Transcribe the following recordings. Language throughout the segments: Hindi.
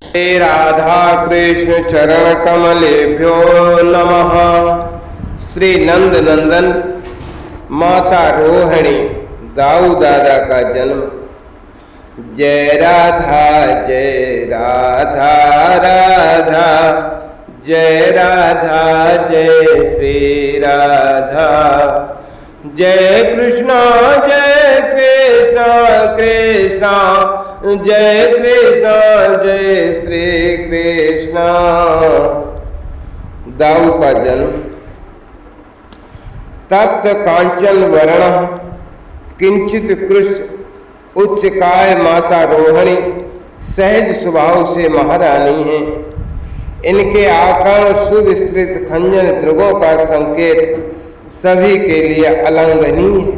श्री राधा कृष्ण चरण कमलेभ्यो नमः। श्री नंद नंदन माता रोहिणी दाऊ दादा का जन्म। जय राधा राधा जय राधा जय श्री राधा। जय कृष्णा कृष्णा जय कृष्णा जय श्री कृष्णा। दाऊ का जन्म। तप्त कांचन वर्ण किंचित कृश उच्च काय माता रोहिणी सहज स्वभाव से महारानी हैं। इनके आकार सुविस्तृत खंजन दृगों का संकेत सभी के लिए अलंघनीय है।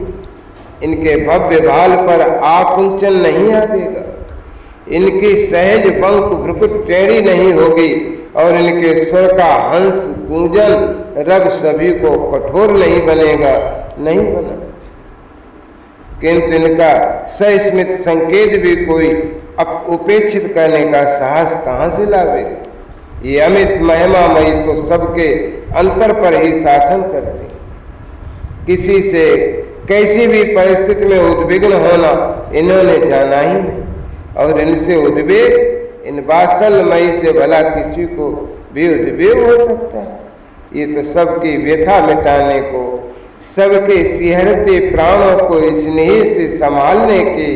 इनके भव्य भाल पर आकुंचन नहीं आवेगा। इनकी सहज बंक भ्रुकुट टेढ़ी नहीं होगी और इनके स्वर का हंस कूंजन रब सभी को कठोर नहीं बनेगा, नहीं बना। किंतु इनका सस्मित संकेत भी कोई उपेक्षित करने का साहस कहाँ से लावेगा। ये अमित महिमामयी तो सबके अंतर पर ही शासन करते। किसी से कैसी भी परिस्थिति में उद्विग्न होना इन्होंने जाना ही नहीं, और इनसे उद्वेग इन वात्सल्यमयी से भला किसी को भी उद्वेग हो सकता है। ये तो सबकी व्यथा मिटाने को, सबके सिहरते प्राणों को स्नेह से संभालने के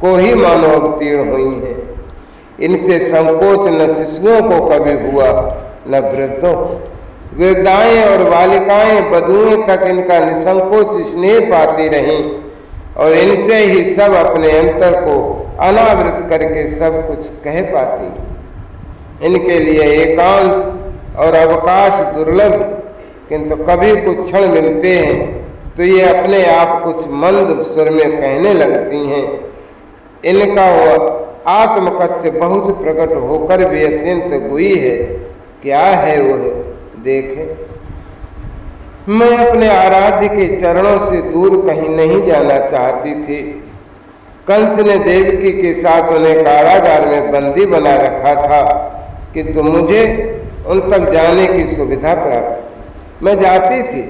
को ही मानो अवतीर्ण हुई है। इनसे संकोच न शिशुओं को कभी हुआ न वृद्धों को। वृद्धाएं और बालिकाएं बधुएं तक इनका निसंकोच स्नेह पाती रहीं, और इनसे ही सब अपने अंतर को अनावृत करके सब कुछ कह पाती। इनके लिए एकांत और अवकाश दुर्लभ, किंतु कभी कुछ क्षण मिलते हैं तो ये अपने आप कुछ मंद स्वर में कहने लगती हैं। इनका वो आत्मकथ्य बहुत प्रकट होकर भी अत्यंत गुई है। क्या है वह देखे। मैं अपने आराध्य के चरणों से दूर कहीं नहीं जाना चाहती थी। कंस ने देवकी के साथ उन्हें कारागार में बंदी बना रखा था, किंतु मुझे उन तक जाने की सुविधा प्राप्त थी। मैं जाती थी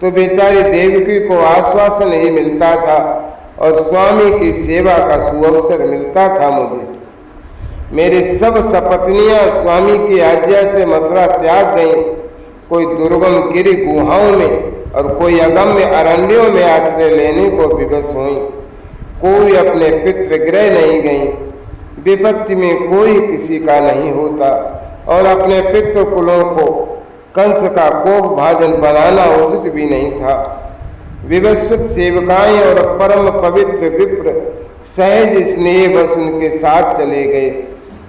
तो बेचारी देवकी को आश्वासन ही मिलता था और स्वामी की सेवा का सुअवसर मिलता था। मुझे मेरी सब सपत्नियां स्वामी की आज्ञा से मथुरा त्याग गईं। कोई दुर्गम गिरि गुहाओं में और कोई अगम्य अरण्यों में आश्रय लेने को विवश हुई। कोई अपने पितृगृह नहीं गई। विपत्ति में कोई किसी का नहीं होता, और अपने पितृकुलों को कंस का कोप भाजन बनाना उचित भी नहीं था। विवस्वत सेवकाएं और परम पवित्र विप्र सहज स्नेह बस उनके साथ चले गए।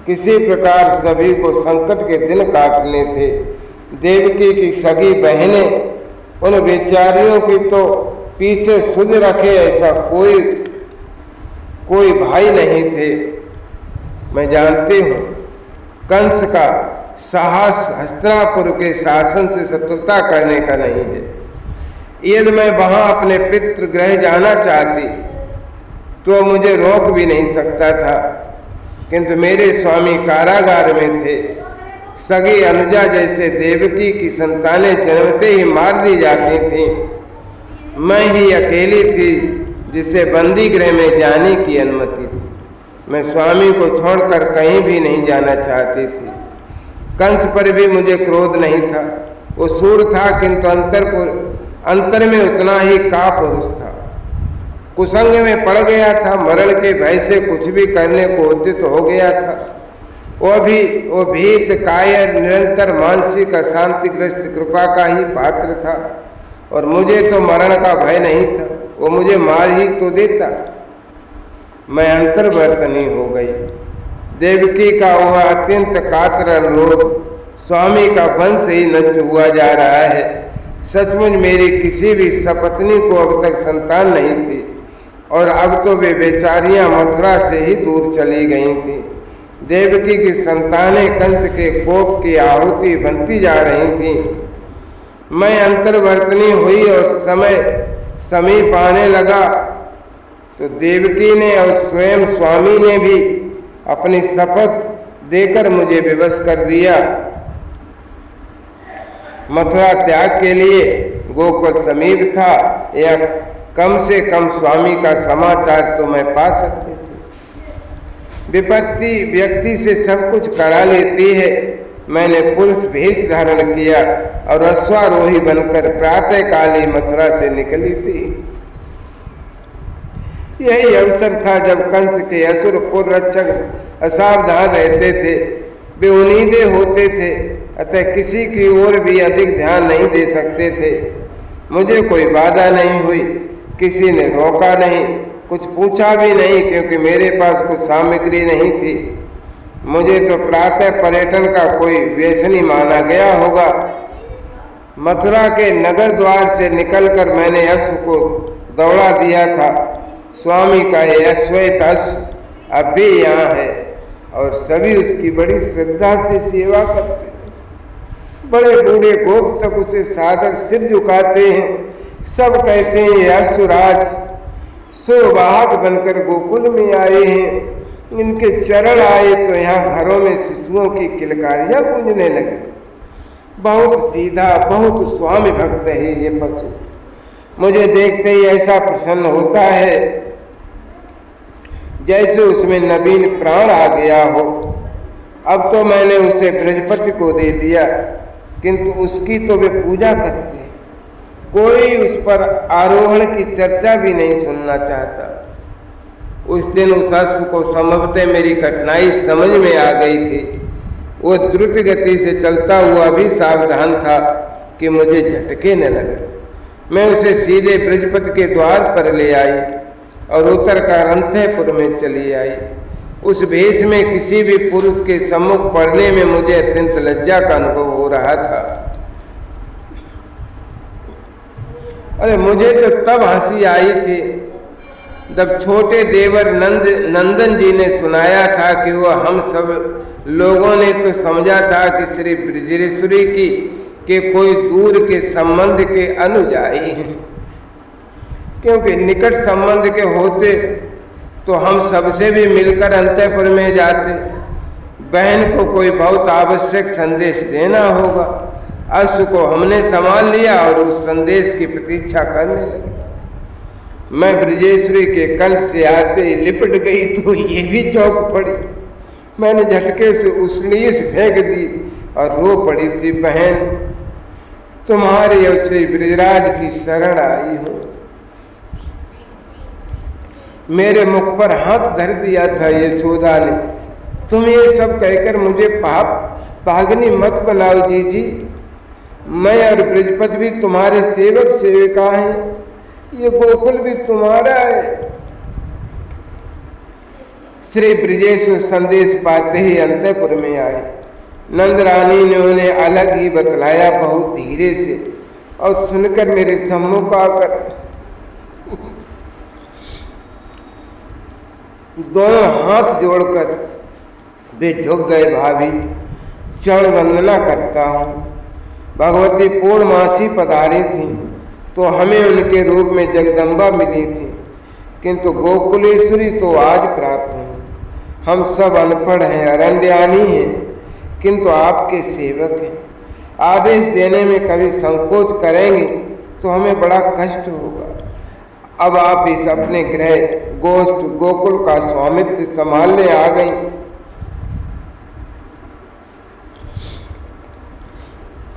किसी प्रकार सभी को संकट के दिन काटने थे। देवकी की सगी बहनें उन बेचारियों की तो पीछे सुध रखे ऐसा कोई भाई नहीं थे। मैं जानती हूँ कंस का साहस हस्तिनापुर के शासन से शत्रुता करने का नहीं है। यदि मैं वहां अपने पितृगृह जाना चाहती तो मुझे रोक भी नहीं सकता था, किंतु मेरे स्वामी कारागार में थे। सगी अनुजा जैसे देवकी की संतानें जन्मते ही मार दी जाती थीं। मैं ही अकेली थी जिसे बंदी गृह में जाने की अनुमति थी। मैं स्वामी को छोड़कर कहीं भी नहीं जाना चाहती थी। कंस पर भी मुझे क्रोध नहीं था। वो सूर था, किंतु अंतर में उतना ही का पुरुष था। कुसंग में पड़ गया था। मरण के भय से कुछ भी करने को उद्यत हो गया था। वो भीत कायर निरंतर मानसिक अशांतिग्रस्त कृपा का ही पात्र था, और मुझे तो मरण का भय नहीं था। वो मुझे मार ही तो देता। मैं अंतर्वर्तनी हो गई। देवकी का वह अत्यंत कातर अनुरोध स्वामी का वंश ही नष्ट हुआ जा रहा है। सचमुच मेरी किसी भी सपत्नी को अब तक संतान नहीं थी, और अब तो वे बेचारियां मथुरा से ही दूर चली गई थीं। देवकी की संतानें कंस के कोप की आहुति बनती जा रही थीं। मैं अंतर्वर्तनी हुई और समय समीप आने लगा तो देवकी ने और स्वयं स्वामी ने भी अपनी शपथ देकर मुझे विवश कर दिया। मथुरा त्याग के लिए गोकुल समीप था, या कम से कम स्वामी का समाचार तो मैं पा सकते थे। विपत्ति व्यक्ति से सब कुछ करा लेती है। मैंने पुरुष भेष धारण किया और अश्वारोही बनकर प्रातःकाली मथुरा से निकली थी। यही अवसर था जब कंस के असुर पुर रक्षक असावधान रहते थे, बेउम्मीदे होते थे, अतः किसी की ओर भी अधिक ध्यान नहीं दे सकते थे। मुझे कोई बाधा नहीं हुई, किसी ने रोका नहीं, कुछ पूछा भी नहीं, क्योंकि मेरे पास कुछ सामग्री नहीं थी। मुझे तो प्रातः पर्यटन का कोई व्यसनी माना गया होगा। मथुरा के नगर द्वार से निकलकर मैंने अश्व को दौड़ा दिया था। स्वामी का यह श्वेत अश्व अब भी यहाँ है और सभी उसकी बड़ी श्रद्धा से सेवा करते हैं। बड़े बूढ़े गोप तक उसे सादर सिर झुकाते हैं। सब कहते हैं ये अश्वराज सुवाहक बनकर गोकुल में आए हैं। इनके चरण आए तो यहाँ घरों में शिशुओं की किलकारियां गूंजने लगी। बहुत सीधा, बहुत स्वामी भक्त है ये पशु। मुझे देखते ही ऐसा प्रसन्न होता है जैसे उसमें नवीन प्राण आ गया हो। अब तो मैंने उसे बृहस्पति को दे दिया, किंतु उसकी तो वे पूजा करते हैं। कोई उस पर आरोहण की चर्चा भी नहीं सुनना चाहता। उस दिन उस अश्व को संभवतः मेरी कठिनाई समझ में आ गई थी। वो द्रुत गति से चलता हुआ भी सावधान था कि मुझे झटके न लगे। मैं उसे सीधे बृहस्पति के द्वार पर ले आई और उतरकर अंतःपुर में चली आई। उस भेष में किसी भी पुरुष के सम्मुख पड़ने में मुझे अत्यंत लज्जा का अनुभव हो रहा था। अरे मुझे तो तब हंसी आई थी जब छोटे देवर नंदन जी ने सुनाया था कि वह हम सब लोगों ने तो समझा था कि श्री ब्रजेश्वरी की के कोई दूर के संबंध के अनुयायी हैं, क्योंकि निकट संबंध के होते तो हम सबसे भी मिलकर अंतःपुर में जाते। बहन को कोई बहुत आवश्यक संदेश देना होगा। अश्व को हमने संभाल लिया और उस संदेश की प्रतीक्षा करने लगे। मैं ब्रजेश्वरी के कंठ से आते ही लिपट गई तो ये भी चौंक पड़ी। मैंने झटके से उछलीस फेंक दी और रो पड़ी थी, बहन तुम्हारी और श्री ब्रजराज की शरण आई हूँ। मेरे मुख पर हाथ धर दिया था यशोदा ने। तुम ये सब कहकर मुझे पागनी मत बनाओ जीजी। मैं और बृहस्पति भी तुम्हारे सेवक सेविका हैं। ये गोकुल भी तुम्हारा है। श्री ब्रजेश्वर संदेश पाते ही अंतःपुर में आए। नंद रानी ने उन्हें अलग ही बतलाया बहुत धीरे से, और सुनकर मेरे सम्मुख आकर दोनों हाथ जोड़कर वे झुक गए। भाभी चरण वंदना करता हूँ। भगवती पूर्णमासी पधारी थी तो हमें उनके रूप में जगदम्बा मिली थी, किंतु गोकुलेश्वरी तो आज प्राप्त हुई। हम सब अनपढ़ हैं, अरण्यानी हैं, किंतु आपके सेवक हैं। आदेश देने में कभी संकोच करेंगे तो हमें बड़ा कष्ट होगा। अब आप इस अपने गृह गोष्ठ गोकुल का स्वामित्व संभालने आ गई।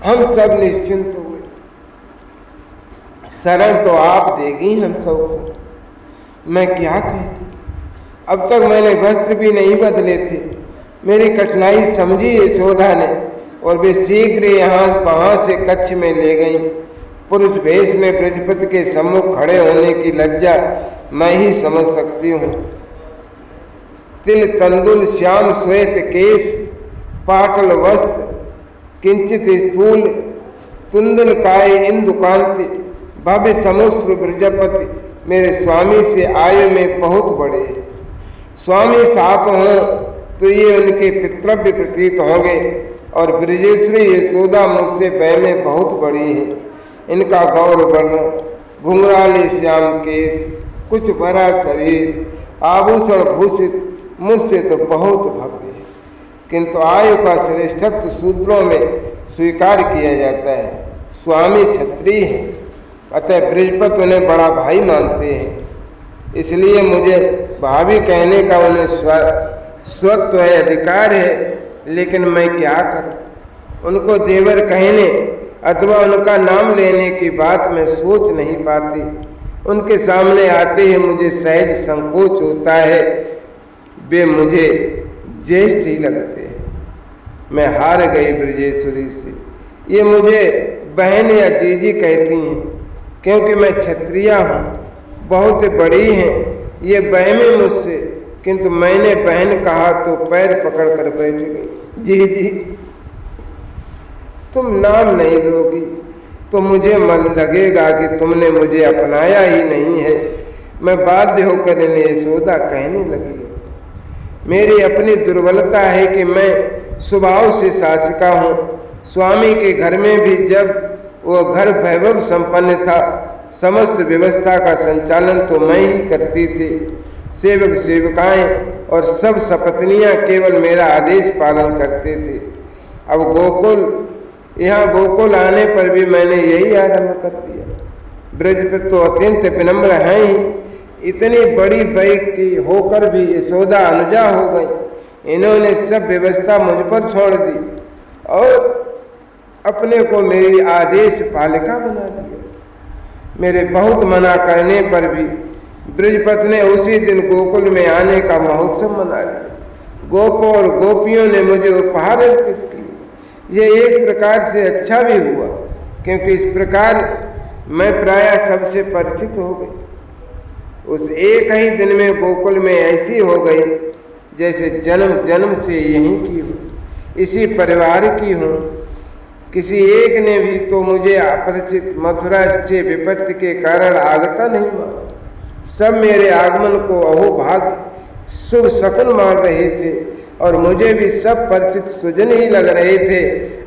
हम सब निश्चिंत हुए। शरण तो आप देगी हम सबको। मैं क्या कहती, अब तक मैंने वस्त्र भी नहीं बदले थे। मेरी कठिनाई समझी यशोदा ने और वे शीघ्र वहाँ से कच्छ में ले गई। पुरुष भेष में बृहस्पति के सम्मुख खड़े होने की लज्जा मैं ही समझ सकती हूँ। तिल तंदुल श्याम श्वेत केश पाटल वस्त्र किंचित स्थूल तुंदल काय इंदुकांति भव्य समुद्र ब्रजपति मेरे स्वामी से आयु में बहुत बड़े। स्वामी साथ हों तो ये उनके पितृव्य प्रतीत होंगे, और ब्रजेश्वरी यशोदा मुझसे वह में बहुत बड़ी है। इनका गौर वर्ण, घुंघराले श्याम केश, कुछ भरा शरीर, आभूषण भूषित मुझसे तो बहुत भव्य है। किंतु आयु का श्रेष्ठत्व सूत्रों में स्वीकार किया जाता है। स्वामी क्षत्रिय है, अतः बृहस्पति उन्हें बड़ा भाई मानते हैं, इसलिए मुझे भाभी कहने का उन्हें स्वत्व है, अधिकार है। लेकिन मैं क्या करूं? उनको देवर कहने अथवा उनका नाम लेने की बात मैं सोच नहीं पाती। उनके सामने आते ही मुझे सहज संकोच होता है। वे मुझे ज्येष्ठ ही लगते हैं। मैं हार गई ब्रजेश्वरी से। ये मुझे बहन या जीजी कहती हैं, क्योंकि मैं क्षत्रिया हूँ, बहुत बड़ी हैं। ये बहने मुझसे, किंतु मैंने बहन कहा तो पैर पकड़ कर बैठ गई। जीजी, तुम नाम नहीं लोगी तो मुझे मन लगेगा कि तुमने मुझे अपनाया ही नहीं है। मैं बाध्य होकर इन्हें यशोदा कहने लगी। मेरी अपनी दुर्बलता है कि मैं स्वभाव से शासिका हूँ। स्वामी के घर में भी जब वो घर वैभव संपन्न था, समस्त व्यवस्था का संचालन तो मैं ही करती थी। सेवक सेविकाएं और सब सपत्नियां केवल मेरा आदेश पालन करते थे। अब यहाँ गोकुल आने पर भी मैंने यही आरंभ कर दिया। ब्रजपति तो अत्यंत विनम्र हैं ही, इतनी बड़ी व्यक्ति होकर भी यशोदा अनुजा हो गई। इन्होंने सब व्यवस्था मुझ पर छोड़ दी और अपने को मेरी आदेश पालिका बना दिया। मेरे बहुत मना करने पर भी ब्रजपति ने उसी दिन गोकुल में आने का महोत्सव मना लिया। गोपों और गोपियों ने मुझे उपहार अर्पित किए। ये एक प्रकार से अच्छा भी हुआ, क्योंकि इस प्रकार मैं प्रायः सबसे परिचित हो गई। उस एक ही दिन में गोकुल में ऐसी हो गई जैसे जन्म जन्म से यहीं की हूँ, इसी परिवार की हूँ। किसी एक ने भी तो मुझे अपरिचित मथुरा से विपत्ति के कारण आगता नहीं माना। सब मेरे आगमन को अहोभाग्य शुभ शकुन मान रहे थे और मुझे भी सब परिचित सुजन ही लग रहे थे।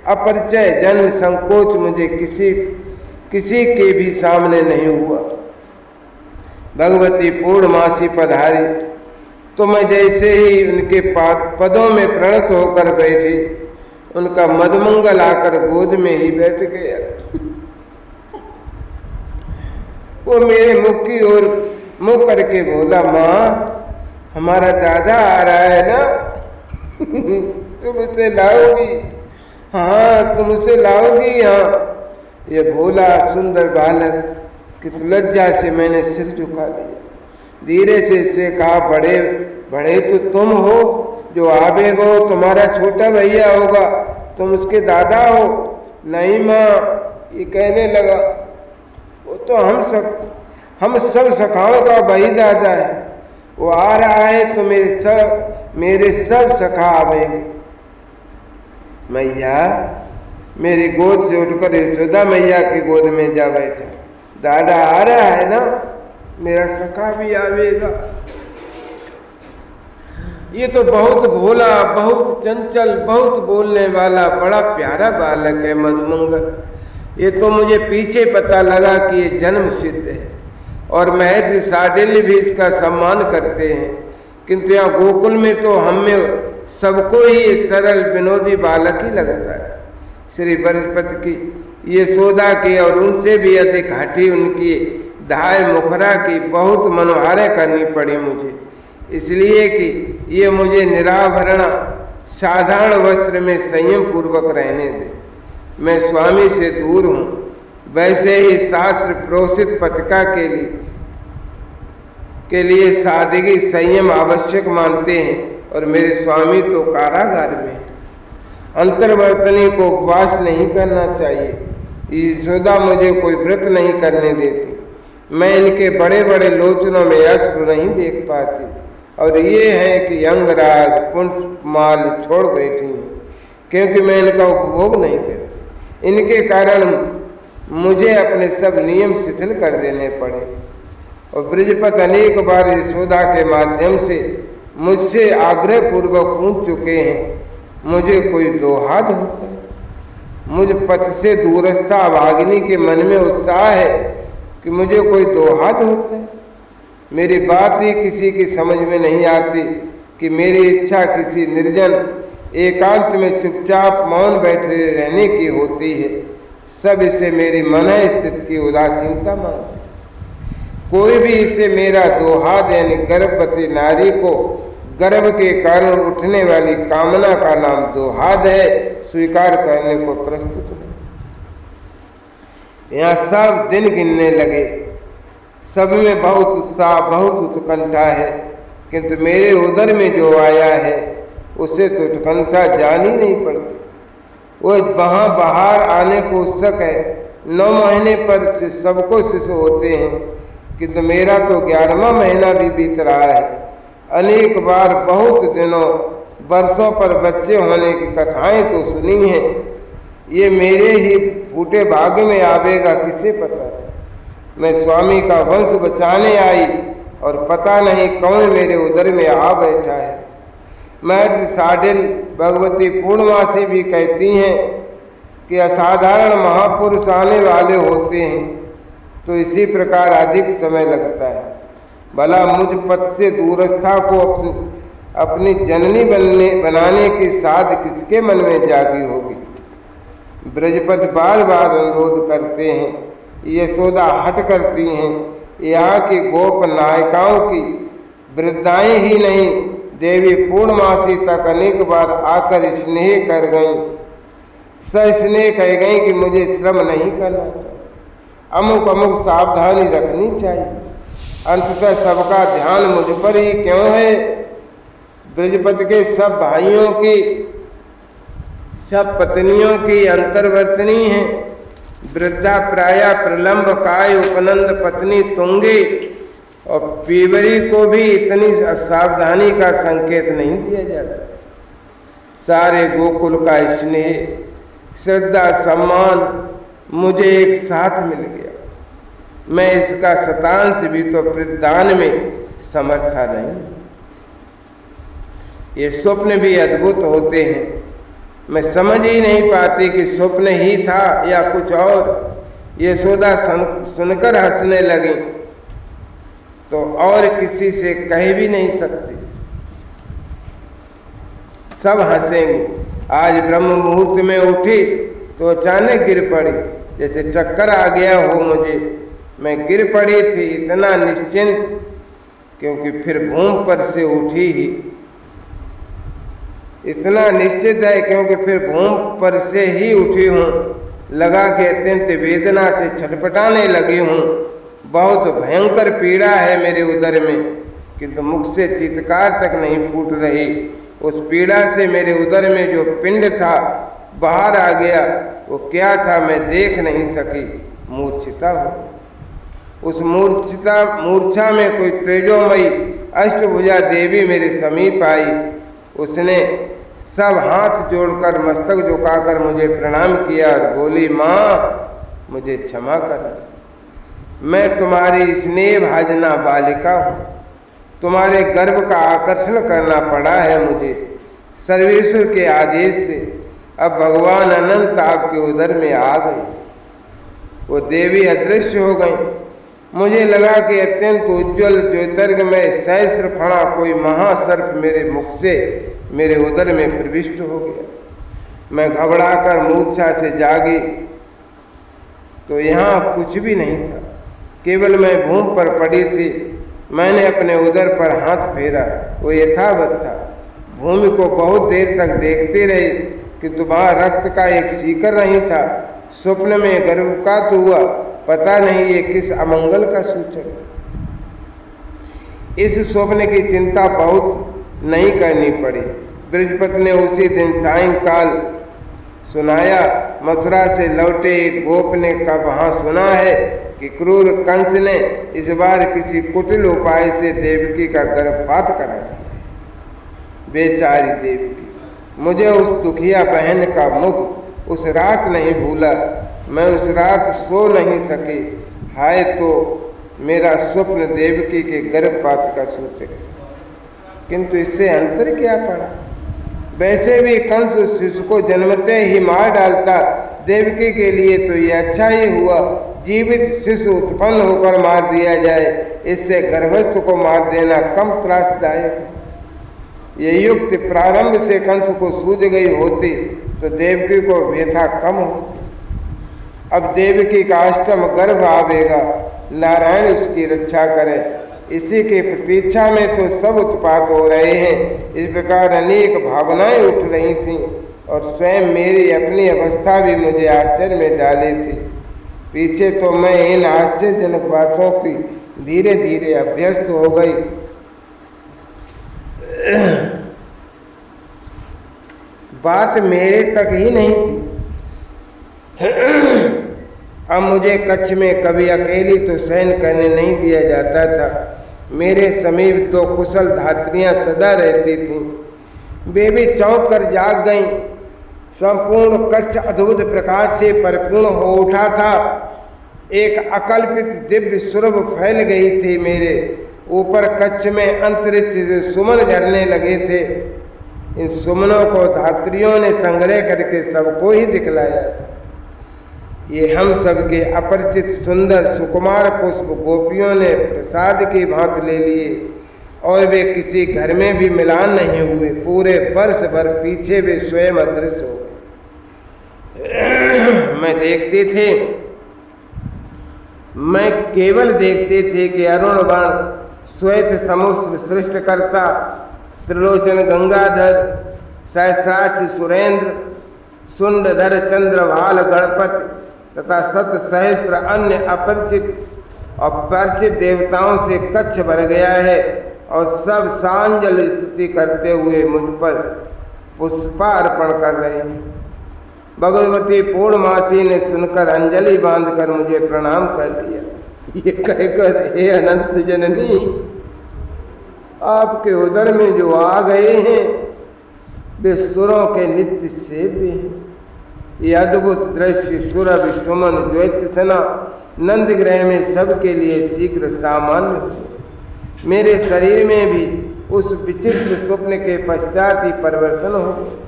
अपरिचय जन्म संकोच मुझे किसी के भी सामने नहीं हुआ। भगवती पूर्णमासी पधारी तो मैं जैसे ही उनके पदों में प्रणत होकर बैठी, उनका मदमंगल आकर गोद में ही बैठ गया। वो मेरे मुख की ओर मुंह करके बोला, माँ हमारा दादा आ रहा है ना, तुम उसे लाओगी? हाँ तुम उसे लाओगी? यहाँ। ये भोला सुंदर बालक कित लज्जा से मैंने सिर झुका लिया। धीरे से इससे कहा, बड़े बड़े तो तुम हो, जो आवेगा हो तुम्हारा छोटा भैया होगा, तुम उसके दादा हो। नहीं माँ, ये कहने लगा, वो तो हम सब सखाओं का वही दादा है। वो आ रहा है तो मेरे सब सखा आवेंगे। मैया मेरी गोद से उठकर यशोदा मैया की गोद में जा बैठा। दादा आ रहा है ना, मेरा सखा भी आवेगा। ये तो बहुत भोला, बहुत चंचल, बहुत बोलने वाला बड़ा प्यारा बालक है मधुमंगल। ये तो मुझे पीछे पता लगा कि ये जन्म सिद्ध है और महर्षि शांडिल्य भी इसका सम्मान करते हैं, किंतु यहाँ गोकुल में तो हमें सबको ही सरल विनोदी बालक ही लगता है। श्री बृहस्पति की यशोदा की और उनसे भी अधिक हठी उनकी धाय मुखरा की बहुत मनोहारें करनी पड़ी मुझे, इसलिए कि ये मुझे निराभरण साधारण वस्त्र में संयम पूर्वक रहने दे। मैं स्वामी से दूर हूँ, वैसे ही शास्त्र प्रोषित पतिका के लिए सादगी संयम आवश्यक मानते हैं और मेरे स्वामी तो कारागार में। अंतर्वर्तनी को उपवास नहीं करना चाहिए। यशोदा मुझे कोई व्रत नहीं करने देती। मैं इनके बड़े बड़े लोचनों में अश्रु नहीं देख पाती और ये है कि अंगराग पुंज माल छोड़ बैठी हैं, क्योंकि मैं इनका उपभोग नहीं करती। इनके कारण मुझे अपने सब नियम शिथिल कर देने पड़े। और ब्रजपति अनेक बार यशोदा के माध्यम से मुझसे आग्रह पूर्वक पूछ चुके हैं, मुझे कोई दोहाद होता है। मुझ पति से दूरस्था भागिनी के मन में उत्साह है कि मुझे कोई दोहाद होता है। मेरी बात ही किसी की समझ में नहीं आती कि मेरी इच्छा किसी निर्जन एकांत में चुपचाप मौन बैठे रहने की होती है। सब इसे मेरी मन स्थिति की उदासीनता मानते। कोई भी इसे मेरा दोहाद यानी गर्भवती नारी को गर्भ के कारण उठने वाली कामना का नाम दोहाद है स्वीकार करने को प्रस्तुत है। यहाँ सब दिन गिनने लगे, सब में बहुत उत्साह बहुत उत्कंठा है, किंतु मेरे उदर में जो आया है उसे तो उत्कंठा जान ही नहीं पड़ती। वो वहाँ बाहर आने को उत्सुक है। 9 महीने पर से सबको शिशु होते हैं, किंतु मेरा तो 11वां महीना भी बीत रहा है। अनेक बार बहुत दिनों वर्षों पर बच्चे होने की कथाएं तो सुनी हैं। ये मेरे ही फूटे भाग्य में आवेगा किसे पता था। मैं स्वामी का वंश बचाने आई और पता नहीं कौन मेरे उदर में आ बैठा है। महर्षि साडिल भगवती पूर्णमासी भी कहती हैं कि असाधारण महापुरुष आने वाले होते हैं तो इसी प्रकार अधिक समय लगता है। भला मुझ पद से दूरस्था को अपनी जननी बनाने की साध किसके मन में जागी होगी। ब्रजपति बार बार अनुरोध करते हैं, यशोदा हट करती हैं। यहाँ की गोप नायिकाओं की वृद्धाएं ही नहीं, देवी पूर्णमासी तक अनेक बार आकर स्नेह कर गईं, सस्नेह कह गई कि मुझे श्रम नहीं करना चाहिए, अमुक अमुक सावधानी रखनी चाहिए। अंततः सबका ध्यान मुझ पर ही क्यों है। ब्रजपति के सब भाइयों की सब पत्नियों की अंतर्वर्तनी है। वृद्धा प्राया प्रलंब काय उपनंद पत्नी तुंगी और पीवरी को भी इतनी सावधानी का संकेत नहीं दिया जाता। सारे गोकुल का स्नेह श्रद्धा सम्मान मुझे एक साथ मिल गया। मैं इसका शतांश भी तो प्रदान में समर्था नहीं। ये स्वप्न भी अद्भुत होते हैं। मैं समझ ही नहीं पाती कि स्वप्न ही था या कुछ और। यशोदा सुनकर हंसने लगी तो और किसी से कह भी नहीं सकती। सब हंसेंगे। आज ब्रह्म मुहूर्त में उठी तो अचानक गिर पड़ी, जैसे चक्कर आ गया हो मुझे। मैं गिर पड़ी थी इतना निश्चिंत, क्योंकि फिर भूमि पर से उठी ही। इतना निश्चित है क्योंकि फिर भूमि पर से ही उठी हूँ। लगा कि अत्यंत वेदना से छटपटाने लगी हूँ। बहुत भयंकर पीड़ा है मेरे उदर में, किंतु मुख से चित्कार तक नहीं फूट रही। उस पीड़ा से मेरे उदर में जो पिंड था बाहर आ गया। वो क्या था मैं देख नहीं सकी। मूर्छिता हो। उस मूर्छा में कोई तेजोमयी अष्टभुजा देवी मेरे समीप आई। उसने सब हाथ जोड़कर मस्तक झुकाकर मुझे प्रणाम किया और बोली, माँ मुझे क्षमा करना। मैं तुम्हारी स्नेह भाजना बालिका हूँ। तुम्हारे गर्भ का आकर्षण करना पड़ा है मुझे। सर्वेश्वर के आदेश से अब भगवान अनंत आपके उदर में आ गए। वो देवी अदृश्य हो गई। मुझे लगा कि अत्यंत उज्ज्वल ज्योतिर्गमय सहस्र फणा कोई महासर्प मेरे मुख से मेरे उदर में प्रविष्ट हो गया। मैं घबराकर मूर्छा से जागी तो यहाँ कुछ भी नहीं था, केवल मैं भूमि पर पड़ी थी। मैंने अपने उदर पर हाथ फेरा, वो यथावत था। भूमि को बहुत देर तक देखती रही, किंतु वहाँ रक्त का एक सीकर नहीं था। स्वप्न में गर्भपात हुआ, पता नहीं ये किस अमंगल का सूचक है। इस स्वप्न की चिंता बहुत नहीं करनी पड़ी। बृहस्पति ने उसी दिन सायंकाल सुनाया। मथुरा से लौटे एक गोप ने कब वहाँ सुना है कि क्रूर कंस ने इस बार किसी कुटिल उपाय से देवकी का गर्भपात करा दिया। बेचारी देवकी, मुझे उस दुखिया बहन का मुख उस रात नहीं भूला। मैं उस रात सो नहीं सकी। हाय तो मेरा स्वप्न देवकी के गर्भपात का सूचक है, किंतु इससे अंतर क्या पड़ा। वैसे भी कंस उस शिशु को जन्मते ही मार डालता। देवकी के लिए तो ये अच्छा ही हुआ, जीवित शिशु उत्पन्न होकर मार दिया जाए। इससे गर्भस्थ को मार देना कम त्रासदायक है। ये युक्ति प्रारंभ से कंस को सूझ गई होती तो देवकी को व्यथा कम हो। अब देवकी का अष्टम गर्भ आवेगा, नारायण उसकी रक्षा करें, इसी की प्रतीक्षा में तो सब उत्पात हो रहे हैं। इस प्रकार अनेक भावनाएं उठ रही थीं और स्वयं मेरी अपनी अवस्था भी मुझे आश्चर्य में डाली थी। पीछे तो मैं इन आश्चर्यजनक बातों की धीरे धीरे अभ्यस्त हो गई। बात मेरे तक ही नहीं थी। अब मुझे कच्छ में कभी अकेली तो शयन करने नहीं दिया जाता था। मेरे समीप तो कुशल धात्रियां सदा रहती थीं। वे भी चौंक कर जाग गईं। संपूर्ण कच्छ अद्भुत प्रकाश से परिपूर्ण हो उठा था। एक अकल्पित दिव्य सुरभ फैल गई थी। मेरे ऊपर कच्छ में अंतरिक्ष से सुमन झरने लगे थे। इन सुमनों को धात्रियों ने संग्रह करके सबको ही दिखलाया था। ये हम सबके अपरिचित सुंदर सुकुमार पुष्प गोपियों ने प्रसाद की भांति ले लिए और वे किसी घर में भी मिलान नहीं हुए। पूरे वर्ष भर पीछे वे स्वयं अदृश्य हो गए। मैं केवल देखते थे कि अरुण वर्ण श्वेत समुद्र सृष्टिकर्ता त्रिलोचन गंगाधर सहस्राक्ष सुरेंद्र सुंडधर चंद्रभाल गणपति तथा सत सहस्र अन्य अपरिचित और परिचित देवताओं से कच्छ भर गया है और सब सांजल स्तुति करते हुए मुझ पर पुष्पार्पण कर रहे हैं। भगवती पूर्णमासी ने सुनकर अंजलि बांधकर मुझे प्रणाम कर दिया। ये कहकर, हे अनंत जननी, आपके उदर में जो आ गए हैं वे सुरों के नित्य सेव्य हैं। ये अद्भुत दृश्य सुरभि सुमन ज्योति सना नंदगृह में सबके लिए शीघ्र सामान्य हुए। मेरे शरीर में भी उस विचित्र स्वप्न के पश्चात ही परिवर्तन हो गया।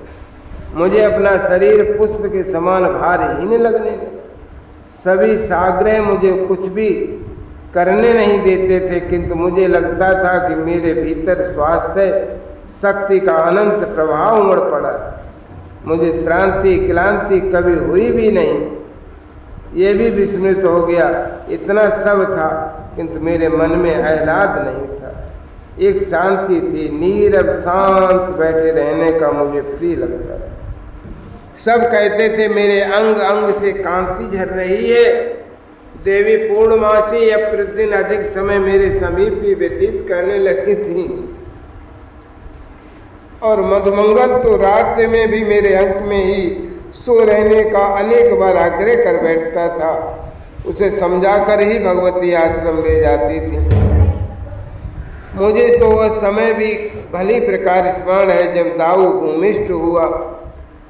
मुझे अपना शरीर पुष्प के समान भारहीन लगने लगा। सभी साग्रह मुझे कुछ भी करने नहीं देते थे, किंतु मुझे लगता था कि मेरे भीतर स्वास्थ्य शक्ति का अनंत प्रभाव उमड़ पड़ा। मुझे श्रांति क्लांति कभी हुई भी नहीं। ये भी विस्मृत हो गया। इतना सब था किंतु मेरे मन में आह्लाद नहीं था। एक शांति थी। नीरव शांत बैठे रहने का मुझे प्रिय लगता था। सब कहते थे मेरे अंग अंग से कांति झर रही है। देवी पूर्णमासी अब प्रतिदिन अधिक समय मेरे समीप ही व्यतीत करने लगी थी और मधुमंगल तो रात्रि में भी मेरे अंक में ही सो रहने का अनेक बार आग्रह कर बैठता था। उसे समझाकर ही भगवती आश्रम ले जाती थी। मुझे तो वह समय भी भली प्रकार स्मरण है जब दाऊ भूमिष्ठ हुआ।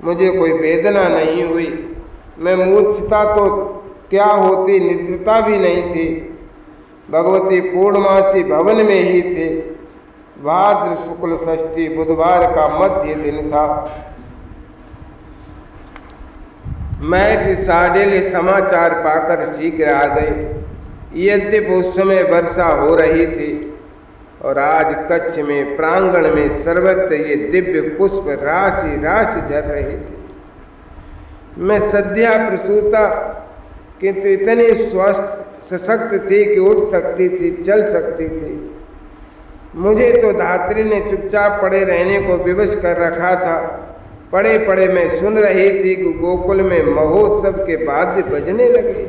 मुझे कोई वेदना नहीं हुई। मैं मूर्छता तो क्या होती, निद्रता भी नहीं थी। भगवती पूर्णमासी भवन में ही थे। भाद्र शुक्ल षष्ठी बुधवार का मध्य दिन था। मैं साडेले समाचार पाकर शीघ्र आ गए। यद्यपि उस समय वर्षा हो रही थी और आज कच्छ में प्रांगण में सर्वत्र ये दिव्य पुष्प राशि राशि झर रहे थे। मैं सद्या प्रसूता किंतु इतनी स्वस्थ सशक्त थी कि उठ सकती थी, चल सकती थी। मुझे तो धात्री ने चुपचाप पड़े रहने को विवश कर रखा था। पड़े पड़े मैं सुन रही थी कि गोकुल में महोत्सव के वाद्य बजने लगे।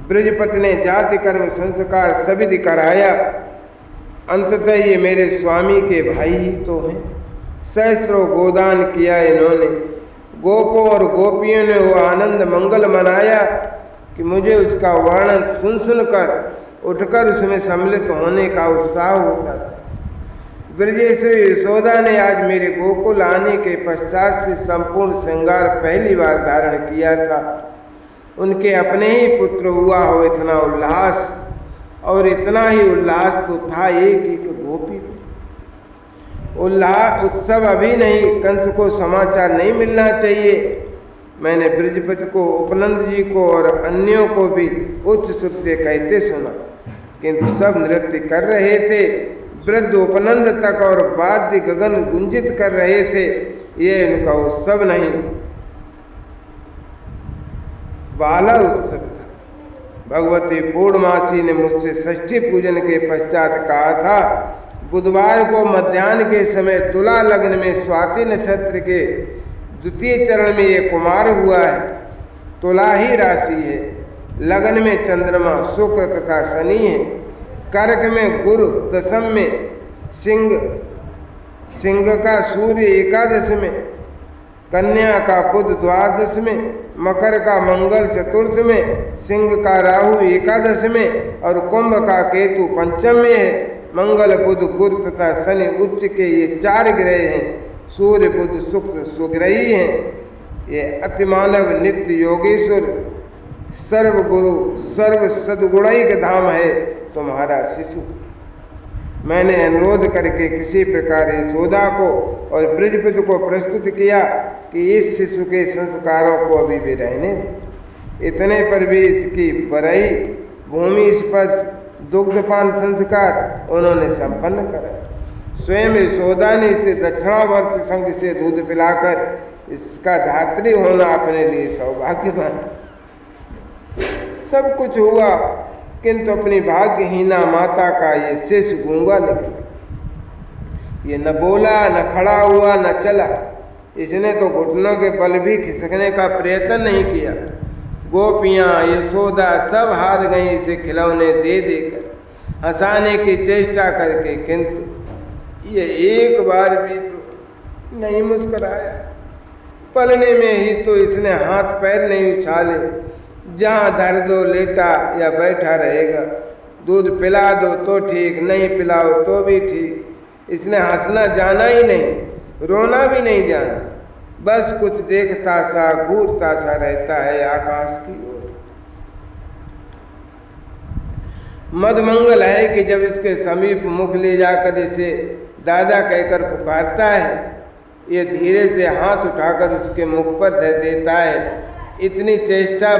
ब्रजपति ने जाति कर्म संस्कार सभी कराया। अंततः ये मेरे स्वामी के भाई ही तो हैं। सहस्रों गोदान किया इन्होंने। गोपों और गोपियों ने वो आनंद मंगल मनाया कि मुझे उसका वर्णन सुन सुनकर उठकर उसमें सम्मिलित होने का उत्साह होता था। ब्रजेश्वरी यशोदा ने आज मेरे गोकुल आने के पश्चात से संपूर्ण श्रृंगार पहली बार धारण किया था। उनके अपने ही पुत्र हुआ हो इतना उल्लास, और इतना ही उल्लास तो था एक एक गोपी। उल्लास उत्सव अभी नहीं, कंस को समाचार नहीं मिलना चाहिए। मैंने ब्रजपति को, उपनंद जी को और अन्यों को भी उच्च सुर से कहते सुना, किंतु सब नृत्य कर रहे थे। वृद्ध उपनंद तक और वाद्य गगन गुंजित कर रहे थे। ये इनका उत्सव नहीं, बाला उत्सव था। भगवती पूर्णमासी ने मुझसे षष्ठी पूजन के पश्चात कहा था, बुधवार को मध्याह्न के समय तुला लग्न में स्वाति नक्षत्र के द्वितीय चरण में ये कुमार हुआ है। तुला ही राशि है। लगन में चंद्रमा शुक्र तथा शनि है। कर्क में गुरु दशम में, सिंह का सूर्य एकादश में, कन्या का बुध द्वादश में, मकर का मंगल चतुर्थ में, सिंह का राहु एकादश में और कुंभ का केतु पंचम में है। मंगल बुध गुरु तथा शनि उच्च के ये 4 ग्रह हैं। सूर्य बुध शुक्र सुग्रही हैं। ये अतिमानव नित्य योगेश्वर सर्व गुरु सर्व सद्गुणैक धाम है तुम्हारा शिशु। मैंने अनुरोध करके किसी प्रकार यशोदा को और ब्रजपति को प्रस्तुत किया कि इस शिशु के संस्कारों को अभी भी रहने दें। इतने पर भी इसकी बरई भूमि स्पर्श दुग्धपान संस्कार उन्होंने संपन्न करा। स्वयं यशोदा ने इसे दक्षिणावर्त संघ से दूध पिलाकर इसका धात्री होना अपने लिए सौभाग्य माना। सब कुछ हुआ, किंतु अपनी भाग्यहीना माता का ये शिशु गूंगा निकला। ये न बोला, न खड़ा हुआ, न चला। इसने तो घुटनों के बल भी खिसकने का प्रयत्न नहीं किया। गोपियाँ यशोदा सब हार गई इसे खिलौने दे देकर, हंसाने की चेष्टा करके, किंतु ये एक बार भी तो नहीं मुस्कुराया। पलने में ही तो इसने हाथ पैर नहीं उछाले। जहाँ धर दो लेटा या बैठा रहेगा। दूध पिला दो तो ठीक, नहीं पिलाओ तो भी ठीक। इसने हंसना जाना ही नहीं, रोना भी नहीं जाना। बस कुछ देखता सा घूरता सा रहता है आकाश की ओर। मधुमंगल है कि जब इसके समीप मुख ले जाकर इसे दादा कहकर पुकारता है, ये धीरे से हाथ उठाकर उसके मुख पर धर देता है। इतनी चेष्टा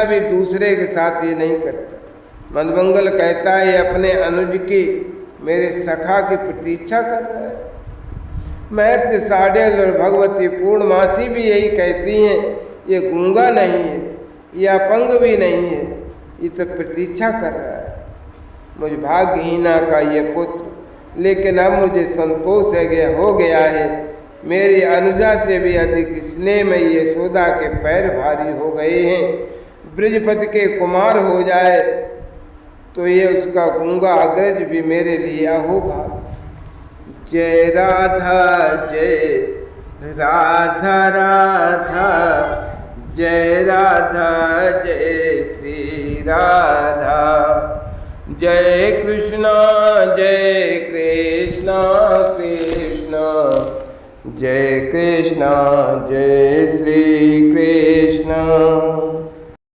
भी दूसरे के साथ ये नहीं करता। मधुमंगल कहता है अपने अनुज की, मेरे सखा की प्रतीक्षा कर रहा है। महर्षि साडेल और भगवती पूर्णमासी भी यही कहती हैं, ये गूंगा नहीं है, ये अपंग भी नहीं है, ये तो प्रतीक्षा कर रहा है मुझ भाग्यहीना का ये पुत्र। लेकिन अब मुझे संतोष हो गया है। मेरी अनुजा से भी अधिक स्नेह में यशोदा के पैर भारी हो गए हैं। ब्रजपति के कुमार हो जाए तो ये उसका गूंगा अग्रज भी मेरे लिए अहोभाग। जय राधा जय राधा राधा, जय राधा जय श्री राधा। जय कृष्णा कृष्णा, जय कृष्णा जय श्री कृष्ण।